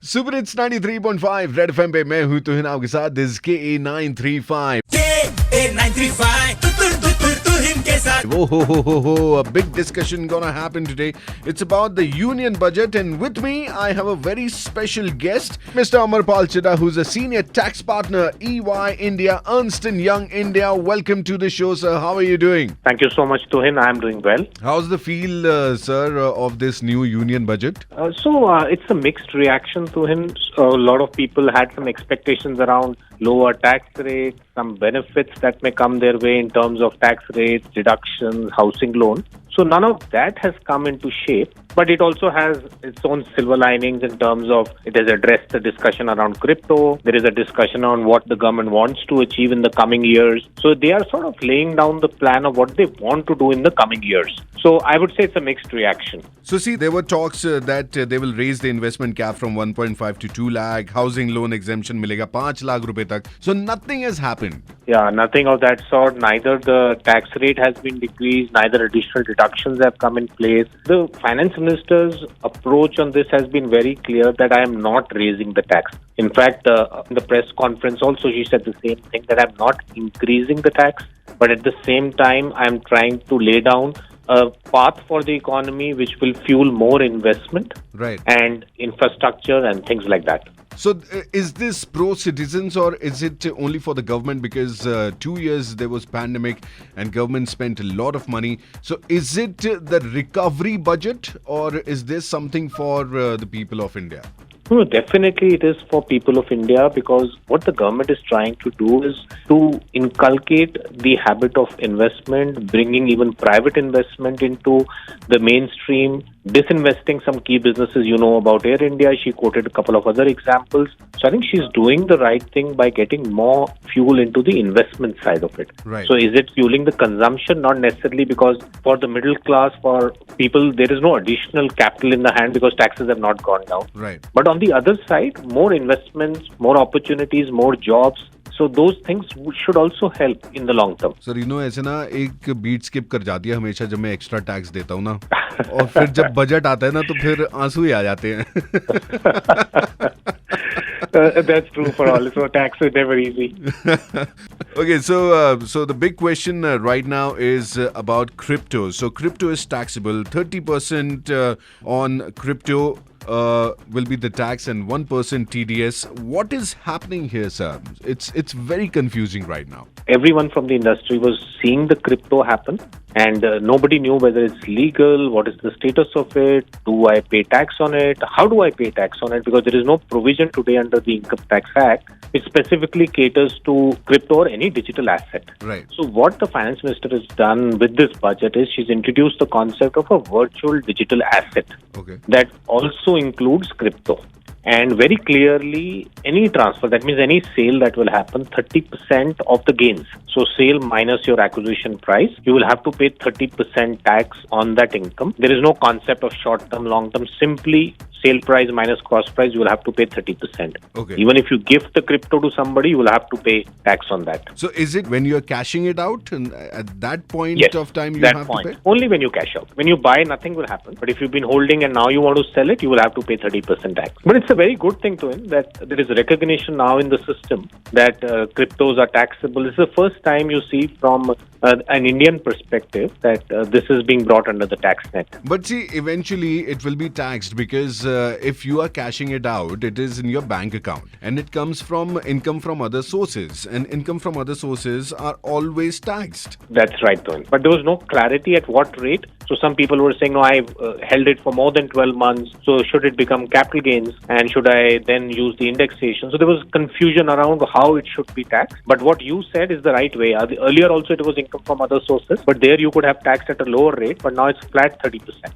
Superhits 93.5 red FM पे मैं हूँ तुहिन आपके साथ. This is KA935. तुहिन के साथ. A big discussion gonna happen today. It's about the union budget, and with me I have a very special guest, Mr. Amarpal Chadha, who's a senior tax partner, EY India, Ernst & Young India. Welcome to the show, sir. How are you doing? Thank you so much, Tuhin. I am doing well. How's the feel, sir, of this new union budget? It's a mixed reaction, Tuhin. A lot of people had some expectations around lower tax rates, some benefits that may come their way in terms of tax rates, deductions, housing loan. So none of that has come into shape, but it also has its own silver linings in terms of it has addressed the discussion around crypto. There is a discussion on what the government wants to achieve in the coming years. So they are sort of laying down the plan of what they want to do in the coming years. So I would say it's a mixed reaction. So see, there were talks that they will raise the investment cap from 1.5 to 2 lakh. Housing loan exemption milega 5 lakh rupees tak. So nothing has happened. Yeah, nothing of that sort. Neither the tax rate has been decreased, neither additional deductions have come in place. The finance minister's approach on this has been very clear that I am not raising the tax. In fact, in the press conference also she said the same thing, that I'm not increasing the tax, but at the same time I'm trying to lay down a path for the economy which will fuel more investment, right, and infrastructure and things like that. So is this pro-citizens or is it only for the government? Because 2 years there was pandemic and government spent a lot of money. So is it the recovery budget or is this something for the people of India? No, definitely it is for people of India, because what the government is trying to do is to inculcate the habit of investment, bringing even private investment into the mainstream, disinvesting some key businesses. You know about Air India. She quoted a couple of other examples. So I think she's doing the right thing by getting more fuel into the investment side of it. Right. So is it fueling the consumption? Not necessarily, because for the middle class, for people, there is no additional capital in the hand because taxes have not gone down. Right. But on the other side, more investments, more opportunities, more jobs. So those things should also help in the long term. Sir, you know, ऐसे ना एक beat skip कर जाती है हमेशा जब मैं extra tax देता हूँ ना, और फिर जब बजट आता है ना तो फिर आंसू ही आ जाते हैं. That's true for all. So tax is never easy. Okay, so the big question right now is about crypto. So crypto is taxable. 30% on crypto will be the tax and 1% TDS. What is happening here, sir? It's very confusing right now. Everyone from the industry was seeing the crypto happen, and nobody knew whether it's legal, what is the status of it, do I pay tax on it, how do I pay tax on it, because there is no provision today under the Income Tax Act which specifically caters to crypto or any digital asset. Right. So what the finance minister has done with this budget is she's introduced the concept of a virtual digital asset. Okay. That also includes crypto. And very clearly, any transfer, that means any sale that will happen, 30% of the gains. So sale minus your acquisition price, you will have to pay 30% tax on that income. There is no concept of short-term, long-term. Simply sale price minus cost price, you will have to pay 30%. Okay. Even if you gift the crypto to somebody, you will have to pay tax on that. So is it when you're cashing it out, and at that point Yes, of time you that have point. to pay? Only when you cash out. When you buy, nothing will happen. But if you've been holding and now you want to sell it, you will have to pay 30% tax. But it's a very good thing to him that there is recognition now in the system that cryptos are taxable. It's the first time you see from an Indian perspective that this is being brought under the tax net. But see, eventually it will be taxed because if you are cashing it out, it is in your bank account and it comes from income from other sources, and income from other sources are always taxed. That's right, Tuhin. But there was no clarity at what rate. So some people were saying, no, I've held it for more than 12 months. So should it become capital gains, and should I then use the indexation? So there was confusion around how it should be taxed. But what you said is the right way. Earlier also it was income from other sources, but there you could have taxed at a lower rate, but now it's flat 30%.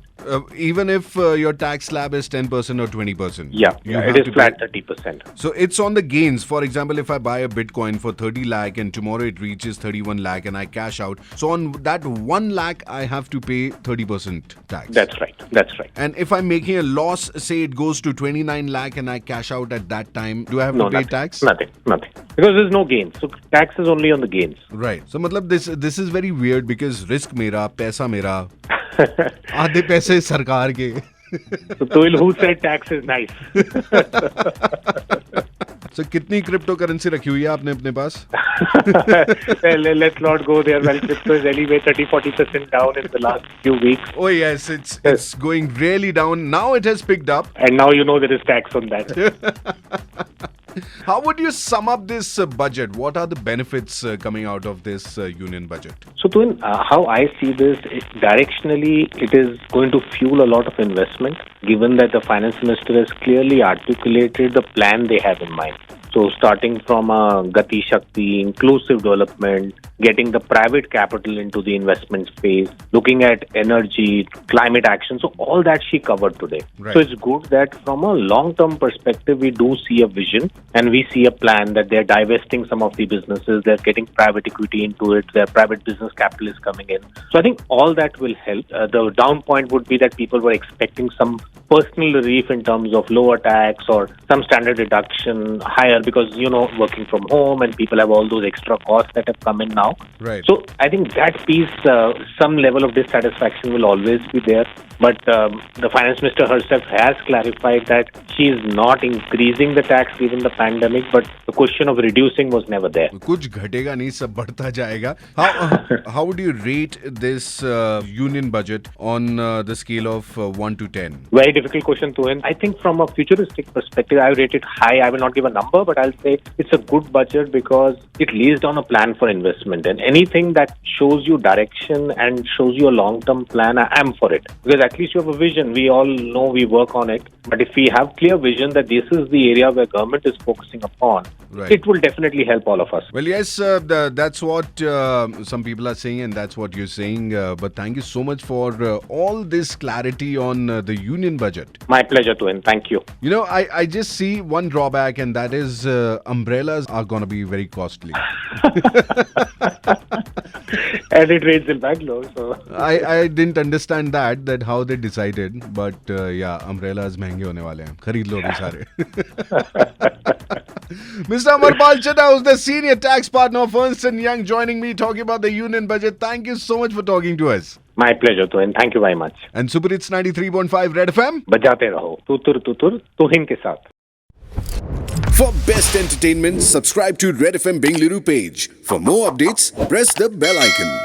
Even if your tax slab is 10% or 20%. Yeah, it is flat 30%. So it's on the gains. For example, if I buy a Bitcoin for 30 lakh and tomorrow it reaches 31 lakh and I cash out, so on that 1 lakh I have to pay 30% tax. That's right. And if I'm making a loss, say it goes to 29 lakh and I cash out at that time, do I have to pay tax? Nothing. Because there's no gains. So tax is only on the gains. Right. So matlab this is very weird because risk mera, paisa mera, आधे पैसे सरकार के. So Tuhin, who said tax is nice? So कितनी crypto currency रखी हुई है आपने अपने पास? Well, let's not go there. Well, crypto is anyway 30-40% down in the last few weeks. Oh yes, it's going really down. Now it has picked up. And now you know there is tax on that. How would you sum up this budget? What are the benefits coming out of this union budget? So, Tuhin, how I see this, directionally, it is going to fuel a lot of investment, given that the finance minister has clearly articulated the plan they have in mind. So, starting from Gati Shakti, inclusive development, getting the private capital into the investment space, looking at energy, climate action. So, all that she covered today. Right. So, it's good that from a long-term perspective, we do see a vision and we see a plan that they're divesting some of the businesses, they're getting private equity into it, their private business capital is coming in. So, I think all that will help. The down point would be that people were expecting some personal relief in terms of lower tax or some standard deduction higher because, working from home and people have all those extra costs that have come in now. Right. So I think that piece, some level of dissatisfaction will always be there. But the finance minister herself has clarified that she is not increasing the tax given the pandemic, but the question of reducing was never there. कुछ घटेगा नहीं, सब बढ़ता जाएगा. How would you rate this union budget on the scale of 1 to 10? Very difficult question, Tuhin. I think from a futuristic perspective, I would rate it high. I will not give a number, but I'll say it's a good budget because it lays down a plan for investment. And anything that shows you direction and shows you a long-term plan, I am for it. Because at least you have a vision. We all know we work on it. But if we have clear vision that this is the area where government is focusing upon, right, it will definitely help all of us. Well, yes, that's what some people are saying and that's what you're saying. But thank you so much for all this clarity on the union budget. My pleasure, Tuhin. Thank you. I just see one drawback and that is umbrellas are going to be very costly. And it rains in Bangalore. So. I didn't understand that how they decided. But yeah, umbrellas महंगे होने वाले हैं. खरीद लो अभी सारे. Mr. Amarpal Chadha, who's the senior tax partner of Ernst & Young, joining me talking about the union budget. Thank you so much for talking to us. My pleasure, Tuhin. Thank you very much. And Superhits 93.5 Red FM. बजाते रहो. तुतुर तुतुर तुहिन के साथ. For best entertainment, subscribe to Red FM Bengaluru page. For more updates, press the bell icon.